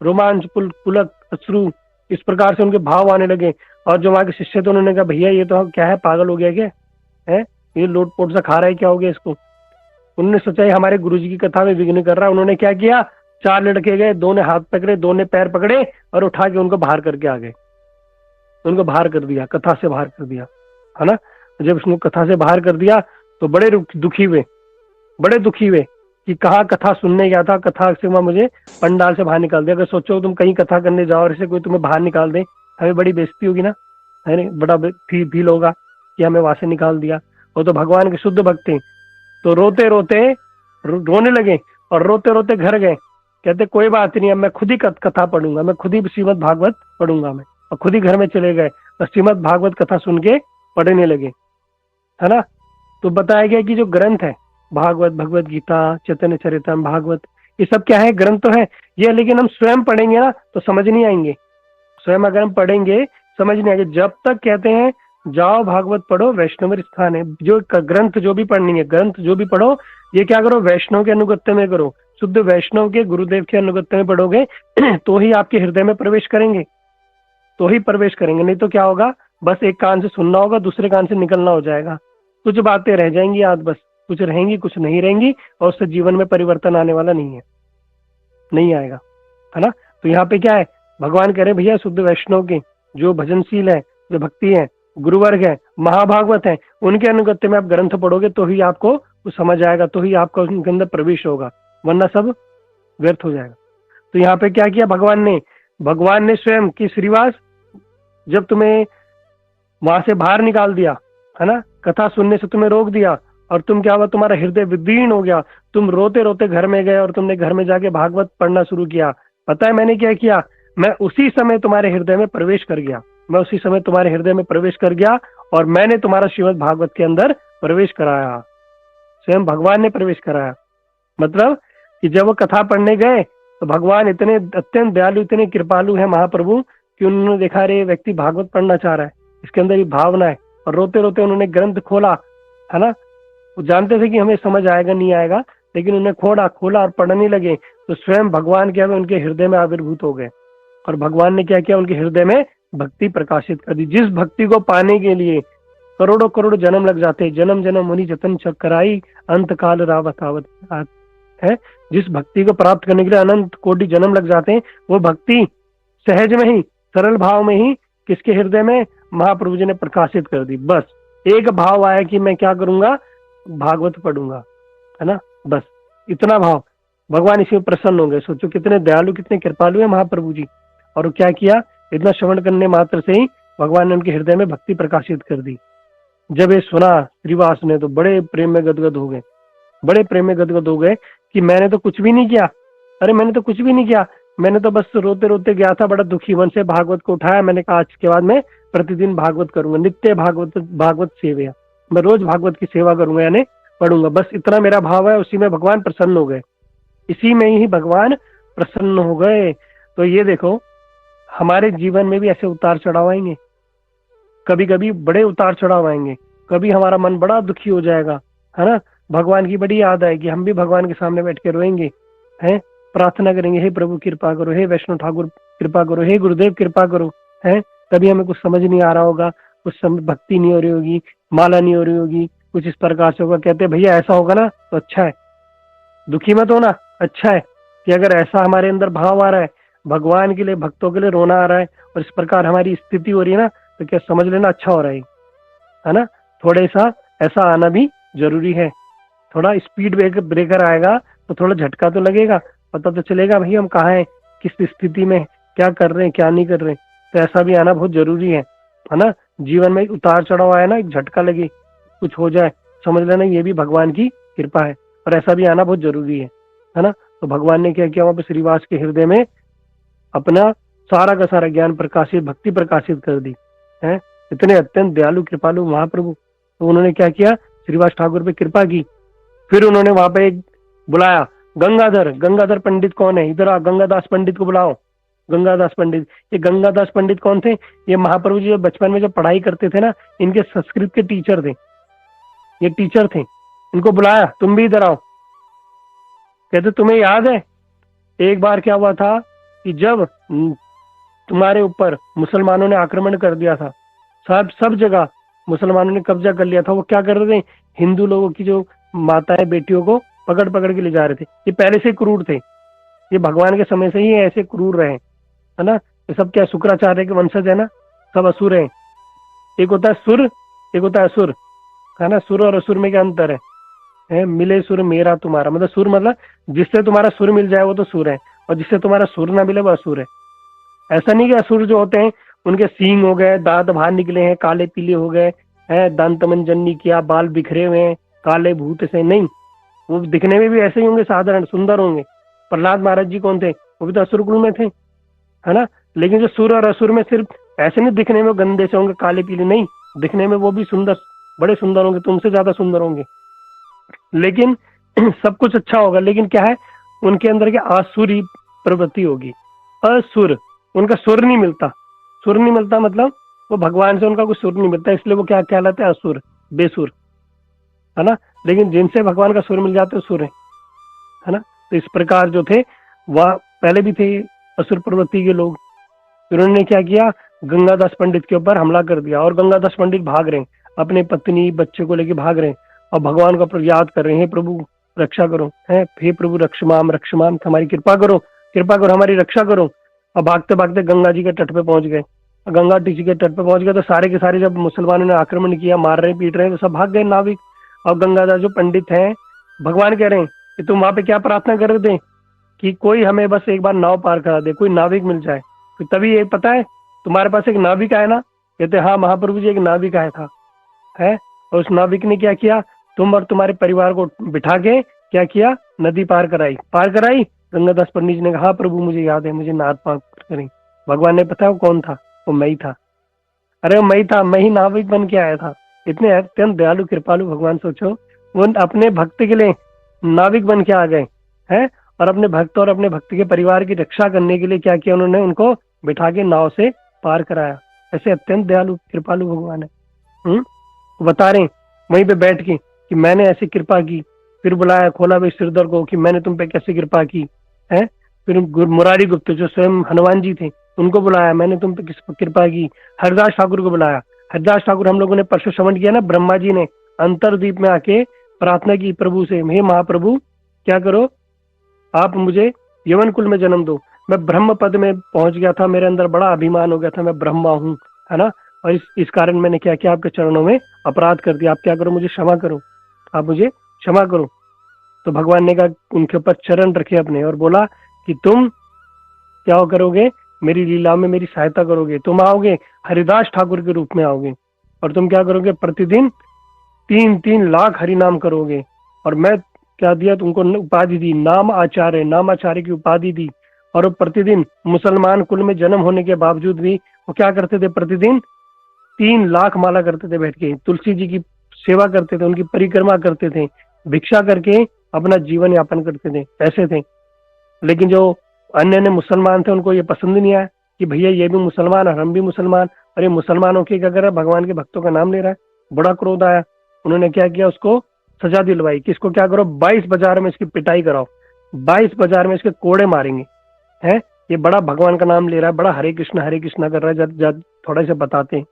रोमांच पुलक अश्रु, इस प्रकार से उनके भाव आने लगे। और जो वहां के शिष्य थे उन्होंने कहा भैया ये तो क्या है, पागल हो गया क्या है, ये लोट पोट सा खा रहा है, क्या हो गया इसको। उन्होंने सोचा ये हमारे गुरु जी की कथा में विघ्न कर रहा है। उन्होंने क्या किया, 4 लड़के गए, 2 ने हाथ पकड़े, 2 ने पैर पकड़े और उठा के उनको बाहर करके आ गए, उनको बाहर कर दिया, कथा से बाहर कर दिया, है ना। जब उसने कथा से बाहर कर दिया तो बड़े दुखी हुए कि कहा कथा सुनने गया था, कथा से वहां मुझे पंडाल से बाहर निकाल दिया। अगर सोचो तुम कहीं कथा करने जाओ और ऐसे कोई तुम्हें बाहर निकाल दे, हमें बड़ी बेइज्जती होगी ना, है ना, बड़ा फील होगा कि हमें वहां से निकाल दिया। वो तो भगवान के शुद्ध भक्त थे, तो रोते रोते रोने लगे और रोते रोते घर गए। कहते कोई बात नहीं, अब मैं खुद ही कथा पढ़ूंगा, मैं खुद ही श्रीमद् भागवत पढ़ूंगा मैं, और खुद ही घर में चले गए और श्रीमद् भागवत कथा सुन के पढ़ने लगे, है ना। तो बताया गया कि जो ग्रंथ है भागवत, भगवत गीता, चैतन्य चरितम, भागवत, ये सब क्या है, ग्रंथ तो है ये, लेकिन हम स्वयं पढ़ेंगे ना तो समझ नहीं आएंगे। स्वयं अगर हम पढ़ेंगे समझ नहीं आएंगे। जब तक कहते हैं जाओ भागवत पढ़ो, वैष्णव स्थान है, जो ग्रंथ जो भी पढ़नी है, ग्रंथ जो भी पढ़ो, ये क्या करो, वैष्णव के अनुगत्य में करो, शुद्ध वैष्णव के गुरुदेव के अनुगत्य में पढ़ोगे तो ही आपके हृदय में प्रवेश करेंगे, तो ही प्रवेश करेंगे। नहीं तो क्या होगा, बस एक कान से सुनना होगा, दूसरे कान से निकलना हो जाएगा, कुछ बातें रह जाएंगी याद, बस कुछ रहेंगी कुछ नहीं रहेंगी, और उससे जीवन में परिवर्तन आने वाला नहीं आएगा, है ना। तो यहाँ पे क्या है, भगवान कह रहे भैया शुद्ध वैष्णव के जो भजनशील है, जो भक्ति है, गुरुवर्ग है, महाभागवत है, उनके अनुगत्य में आप ग्रंथ पढ़ोगे तो ही आपको कुछ समझ आएगा, तो ही आपका उनके अंदर प्रवेश होगा, वरना सब व्यर्थ हो जाएगा। तो यहाँ पे क्या किया भगवान ने स्वयं कि श्रीवास जब तुम्हें वहां से बाहर निकाल दिया, है ना, कथा सुनने से तुम्हें रोक दिया, और तुम क्या हुआ, तुम्हारा हृदय विदीर्ण हो गया, तुम रोते रोते घर में गए और तुमने घर में जाके भागवत पढ़ना शुरू किया। पता है मैंने क्या किया, मैं उसी समय तुम्हारे हृदय में प्रवेश कर गया, और मैंने तुम्हारा श्रीमद् भागवत के अंदर प्रवेश कराया, स्वयं भगवान ने प्रवेश कराया। मतलब कि जब वो कथा पढ़ने गए तो भगवान इतने अत्यंत दयालु, इतने कृपालु है महाप्रभु, कि उन्होंने देखा रे व्यक्ति भागवत पढ़ना चाह रहा है, इसके अंदर ये भावना है, और रोते रोते उन्होंने ग्रंथ खोला, है ना। वो जानते थे कि हमें समझ आएगा नहीं आएगा, लेकिन उन्हें खोला और पढ़ने लगे, तो स्वयं भगवान क्या उनके हृदय में आविर्भूत हो गए, और भगवान ने क्या किया, उनके हृदय में भक्ति प्रकाशित कर दी। जिस भक्ति को पाने के लिए करोड़ों करोड़ जन्म लग जाते, जन्म जन्म मुनि जतन चक्राई अंत काल रावत आवत है, जिस भक्ति को प्राप्त करने के लिए अनंत कोटि जन्म लग जाते हैं, वो भक्ति सहज में ही, सरल भाव में ही किसके हृदय में, महाप्रभु जी ने प्रकाशित कर दी। बस एक भाव आया कि मैं क्या करूंगा, भागवत पढ़ूंगा, है ना, बस इतना भाव। भगवान इसी में प्रसन्न हो गए। सोचो कितने दयालु, कितने कृपालु है महाप्रभु जी। और वो क्या किया, इतना श्रवण करने मात्र से ही भगवान ने उनके हृदय में भक्ति प्रकाशित कर दी। जब ये सुना श्रीवास ने तो बड़े प्रेम में गदगद हो गए, बड़े प्रेम में गदगद हो गए कि मैंने तो कुछ भी नहीं किया, अरे मैंने तो कुछ भी नहीं किया, मैंने तो बस रोते रोते गया था, बड़ा दुखी मन से भागवत को उठाया, मैंने कहा आज के बाद मैं प्रतिदिन भागवत करूंगा, नित्य भागवत भागवत सेवा, मैं रोज भागवत की सेवा करूंगा यानी पढ़ूंगा, बस इतना मेरा भाव है। उसी में भगवान प्रसन्न हो गए, इसी में ही भगवान प्रसन्न हो गए। तो ये देखो हमारे जीवन में भी ऐसे उतार चढ़ाव आएंगे, कभी कभी बड़े उतार चढ़ाव आएंगे, कभी हमारा मन बड़ा दुखी हो जाएगा, है ना, भगवान की बड़ी याद आएगी, हम भी भगवान के सामने बैठ के रोएंगे, हैं, प्रार्थना करेंगे, हे प्रभु कृपा करो, हे वैष्णव ठाकुर कृपा करो, हे गुरुदेव कृपा करो, है। कभी हमें कुछ समझ नहीं आ रहा होगा, कुछ समय भक्ति नहीं हो रही होगी, माला नहीं हो रही होगी, कुछ इस प्रकार से होगा, कहते हैं भैया ऐसा होगा ना तो अच्छा है, दुखी मत होना, अच्छा है कि अगर ऐसा हमारे अंदर भाव आ रहा है, भगवान के लिए भक्तों के लिए रोना आ रहा है और इस प्रकार हमारी स्थिति हो रही है ना, तो क्या समझ लेना अच्छा हो रहा है ना। थोड़े सा ऐसा आना भी जरूरी है, थोड़ा स्पीड ब्रेकर आएगा तो थोड़ा झटका तो लगेगा, पता तो चलेगा भाई हम कहाँ हैं, किस स्थिति में, क्या कर रहे हैं क्या नहीं कर रहे हैं। तो ऐसा भी आना बहुत जरूरी है ना। जीवन में उतार चढ़ाव आया ना, एक झटका लगे, कुछ हो जाए, समझ लेना ये भी भगवान की कृपा है, और ऐसा भी आना बहुत जरूरी है ना। तो भगवान ने क्या किया, वहां पर श्रीवास के हृदय में अपना सारा का सारा ज्ञान प्रकाशित, भक्ति प्रकाशित कर दी है। इतने अत्यंत दयालु कृपालु महाप्रभु। तो उन्होंने क्या किया, श्रीवास ठाकुर पे कृपा की। फिर उन्होंने वहां पे एक बुलाया, गंगाधर, गंगाधर पंडित कौन है, इधर आ, गंगादास पंडित को बुलाओ। गंगादास पंडित, ये गंगादास पंडित कौन थे, ये महाप्रभु जी बचपन में जब पढ़ाई करते थे ना, इनके संस्कृत के टीचर थे, ये टीचर थे। इनको बुलाया, तुम भी इधर आओ। कहते तुम्हें याद है एक बार क्या हुआ था कि जब तुम्हारे ऊपर मुसलमानों ने आक्रमण कर दिया था, सब जगह मुसलमानों ने कब्जा कर लिया था, वो क्या कर रहे थे, हिंदू लोगों की जो माताएं बेटियों को पकड़ पकड़ के ले जा रहे थे। ये पहले से क्रूर थे, ये भगवान के समय से ही ऐसे क्रूर रहे, है ना। ये सब क्या शुक्राचार्य के वंशज है ना, सब असुर हैं। एक होता है सुर, एक होता है असुर, है ना। सुर और असुर में क्या अंतर है, मिले सुर मेरा तुम्हारा, मतलब सुर मतलब जिससे तुम्हारा सुर मिल जाए वो तो सुर है, और जिससे तुम्हारा सुर ना मिले वो असुर है। ऐसा नहीं कि असुर जो होते हैं उनके सींग हो गए, दांत बाहर निकले हैं, काले पीले हो गए हैं, दंत मंजन नहीं किया, बाल बिखरे हुए हैं, काले भूत से, नहीं, वो दिखने में भी ऐसे ही होंगे, साधारण सुंदर होंगे। प्रहलाद महाराज जी कौन थे, वो भी तो असुर कुल में थे, है ना। लेकिन जो सुर और असुर में सिर्फ ऐसे नहीं दिखने में गंदे से होंगे, काले पीले, नहीं, दिखने में वो भी सुंदर, बड़े सुंदर होंगे, तुमसे ज्यादा सुंदर होंगे, लेकिन सब कुछ अच्छा होगा, लेकिन क्या है उनके अंदर क्या आसुरी प्रवृत्ति होगी, असुर, उनका सुर नहीं मिलता। सुर नहीं मिलता मतलब वो भगवान से उनका कुछ सुर नहीं मिलता, इसलिए वो क्या कहलाते हैं, असुर, बेसुर, है ना। लेकिन जिनसे भगवान का सुर मिल जाते हैं सुर है ना। तो इस प्रकार जो थे वह पहले भी थे असुर प्रवृत्ति के लोग। उन्होंने क्या किया, गंगादास पंडित के ऊपर हमला कर दिया, और गंगादास पंडित भाग रहे हैं, अपने पत्नी बच्चे को लेके भाग रहे हैं, और भगवान का याद कर रहे हैं, हे प्रभु रक्षा करो, है, हे प्रभु रक्षमाम रक्षमाम, हमारी कृपा करो, कृपा करो, हमारी रक्षा करो। और भागते भागते गंगा जी के तट पे पहुंच गए। गंगा जी के तट पे पहुंच गए तो सारे के सारे जब मुसलमानों ने आक्रमण किया, मार रहे पीट रहे, तो सब भाग गए नाविक। और गंगादास जो पंडित हैं, भगवान कह रहे हैं कि तुम वहां पे क्या प्रार्थना कर रहे थे कि कोई हमें बस एक बार नाव पार करा दे, कोई नाविक मिल जाए। तो तभी ये पता है तुम्हारे पास एक नाविक आया ना, कहते हाँ महाप्रभु जी एक नाविक आया था, है। और उस नाविक ने क्या किया, तुम और तुम्हारे परिवार को बिठा के क्या किया, नदी पार कराई। गंगादास पंडित जी ने कहा हाँ प्रभु मुझे याद है, मुझे नाद पार करें। भगवान ने पता वो कौन था, वो मैं ही था, अरे मैं ही था, मैं ही नाविक बन के आया था। इतने अत्यंत दयालु कृपालु भगवान, सोचो वो अपने भक्त के लिए नाविक बन के आ गए हैं, और अपने भक्त और अपने भक्त के परिवार की रक्षा करने के लिए क्या किया, उन्होंने उनको बिठा के नाव से पार कराया। ऐसे अत्यंत दयालु कृपालु भगवान है। बता रहे वहीं पे बैठ के कि मैंने ऐसी कृपा की। फिर बुलाया खोला भाई सिरदर को कि मैंने तुम पे कैसे कृपा की है। फिर मुरारी गुप्त जो स्वयं हनुमान जी थे उनको बुलाया, मैंने तुम पे किस कृपा की। हरिदास ठाकुर को बुलाया। हरिदास ठाकुर हम लोगों ने परसों श्रवण किया ना, ब्रह्मा जी ने अंतरद्वीप में आके प्रार्थना की प्रभु से, हे महाप्रभु क्या करो, आप मुझे यवन कुल में जन्म दो। मैं ब्रह्म पद में पहुंच गया था, मेरे अंदर बड़ा अभिमान हो गया था, मैं ब्रह्मा हूँ, है ना। और इस कारण मैंने क्या किया, आपके चरणों में अपराध कर दिया, आप क्या करो, मुझे क्षमा करो, आप मुझे क्षमा करो। तो भगवान ने कहा, उनके ऊपर चरण रखे अपने और बोला कि तुम क्या करोगे, मेरी लीला में मेरी सहायता करोगे, तुम आओगे हरिदास ठाकुर के रूप में आओगे और तुम क्या करोगे, प्रतिदिन 3-3 लाख हरि नाम करोगे। और मैं क्या दिया तुमको, उपाधि दी, नाम आचार्य, नाम आचार्य की उपाधि दी। और वो प्रतिदिन मुसलमान कुल में जन्म होने के बावजूद भी वो क्या करते थे, प्रतिदिन 3 लाख माला करते थे, बैठ के तुलसी जी की सेवा करते थे, उनकी परिक्रमा करते थे, भिक्षा करके अपना जीवन यापन करते थे, ऐसे थे। लेकिन जो अन्य अन्य मुसलमान थे उनको ये पसंद नहीं आया कि भैया ये भी मुसलमान और हम भी मुसलमान, अरे मुसलमानों की क्या कर रहा है, भगवान के भक्तों का नाम ले रहा है। बड़ा क्रोध आया, उन्होंने क्या किया, उसको सजा दिलवाई कि इसको क्या करो, 22 बाजार में इसकी पिटाई कराओ, 22 बाजार में इसके कोड़े मारेंगे। है, ये बड़ा भगवान का नाम ले रहा है, बड़ा हरे कृष्णा कर रहा है, जब जब थोड़ा सा बताते हैं,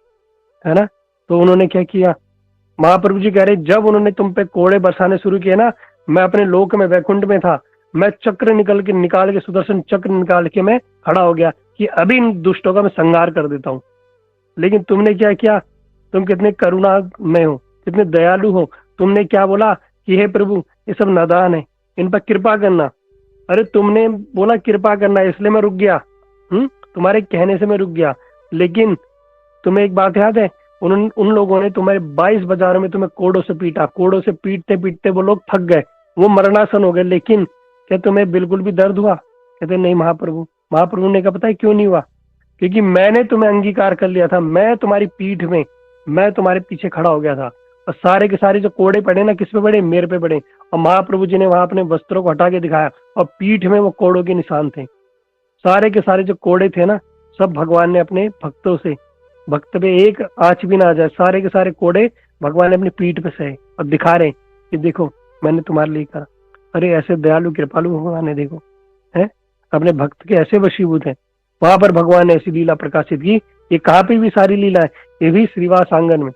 है ना। तो उन्होंने क्या किया, महाप्रभु जी कह रहे, जब उन्होंने तुम पे कोड़े बरसाने शुरू किए ना, मैं अपने लोक में वैकुंठ में था, मैं चक्र निकाल के सुदर्शन चक्र निकाल के मैं खड़ा हो गया कि अभी इन दुष्टों का मैं संहार कर देता हूँ। लेकिन तुमने क्या किया, तुम कितने करुणामय हो, कितने दयालु हो, तुमने क्या बोला कि हे प्रभु ये सब नादान है, इन पर कृपा करना। अरे तुमने बोला कृपा करना, इसलिए मैं रुक गया, तुम्हारे कहने से मैं रुक गया। लेकिन तुम्हें एक बात याद है, उन लोगों ने तुम्हारे 22 बाजारों में तुम्हें कोड़ों से पीटा, कोड़ों से पीटते पीटते वो लोग थक गए, वो मरणासन हो गए। लेकिन क्या तुम्हें बिल्कुल भी दर्द हुआ? कहते नहीं महाप्रभु। महाप्रभु ने कहा पता है क्यों नहीं हुआ, क्योंकि मैंने तुम्हें अंगीकार कर लिया था, मैं तुम्हारी पीठ में, मैं तुम्हारे पीछे खड़ा हो गया था। और सारे के सारे जो कोड़े पड़े ना, किस पे पड़े, मेरे पे पड़े। और महाप्रभु जी ने वहां अपने वस्त्रों को हटा के दिखाया और पीठ में वो कोड़ों के निशान थे। सारे के सारे जो कोड़े थे ना, सब भगवान ने अपने भक्तों से, भक्त पे एक आंच भी ना आ जाए, सारे के सारे कोड़े भगवान ने अपनी पीठ पे सहे और दिखा रहे कि देखो मैंने तुम्हारे लिए करा। अरे ऐसे दयालु कृपालु भगवान है, देखो है, अपने भक्त के ऐसे वशीभूत है। वहां पर भगवान ने ऐसी लीला प्रकाशित की। ये कहाँ पे भी सारी लीला है, ये भी श्रीवास आंगन में।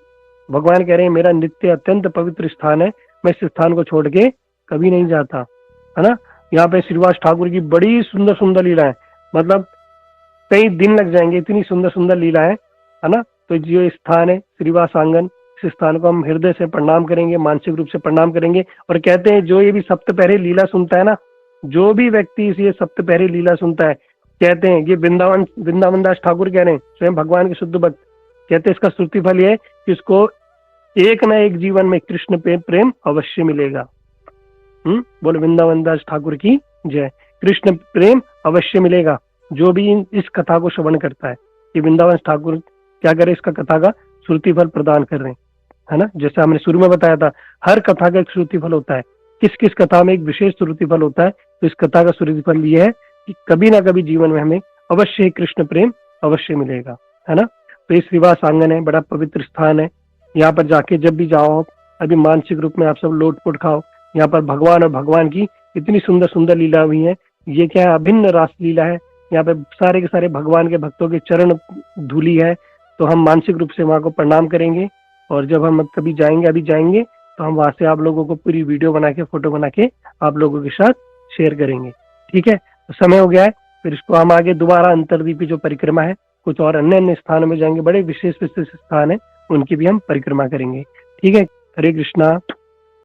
भगवान कह रहे हैं मेरा नित्य अत्यंत पवित्र स्थान है, मैं इस स्थान को छोड़ के कभी नहीं जाता, है ना। यहाँ पे श्रीवास ठाकुर की बड़ी सुंदर सुंदर लीला है, मतलब कई दिन लग जाएंगे, इतनी सुंदर सुंदर लीला है ना। तो जो स्थान है श्रीवास आंगन, इस स्थान को हम हृदय से प्रणाम करेंगे, मानसिक रूप से प्रणाम करेंगे। और कहते हैं जो ये भी सप्तपहरी लीला सुनता है ना, जो भी व्यक्ति ये सप्तपहरी लीला सुनता है, कहते हैं ये वृंदावन दास ठाकुर कह रहे हैं, स्वयं भगवान के शुद्ध भक्त कहते हैं, इसका श्रुति फल ये कि इसको एक ना एक जीवन में कृष्ण पे प्रेम अवश्य मिलेगा। बोले वृंदावन दास ठाकुर की जय। कृष्ण प्रेम अवश्य मिलेगा जो भी इस कथा को श्रवण करता है। ये वृंदावन ठाकुर क्या करे, इसका कथा का श्रुति फल प्रदान कर रहे हैं, है ना। जैसे हमने शुरू में बताया था, हर कथा का एक श्रुति फल होता है, किस किस कथा में एक विशेष श्रुति फल होता है। तो इस कथा का श्रुति फल ये है कि कभी ना कभी जीवन में हमें अवश्य ही कृष्ण प्रेम अवश्य मिलेगा, है ना। तो ये श्रीवास आंगन है, बड़ा पवित्र स्थान है। यहाँ पर जाके जब भी जाओ, अभी मानसिक रूप में आप सब लोटपोट खाओ। यहाँ पर भगवान और भगवान की इतनी सुंदर सुंदर लीला हुई है। ये क्या है, अभिन्न रास लीला है। यहाँ पे सारे के सारे भगवान के भक्तों के चरण धूली है। तो हम मानसिक रूप से वहाँ को प्रणाम करेंगे, और जब हम कभी जाएंगे, अभी जाएंगे, तो हम वहां से आप लोगों को पूरी वीडियो बना के, फोटो बना के आप लोगों के साथ शेयर करेंगे। ठीक है, तो समय हो गया है, फिर इसको हम आगे दोबारा अंतरदीपी जो परिक्रमा है, कुछ और अन्य अन्य स्थानों में जाएंगे, बड़े विशेष विशेष स्थान है, उनकी भी हम परिक्रमा करेंगे। ठीक है, हरे कृष्णा।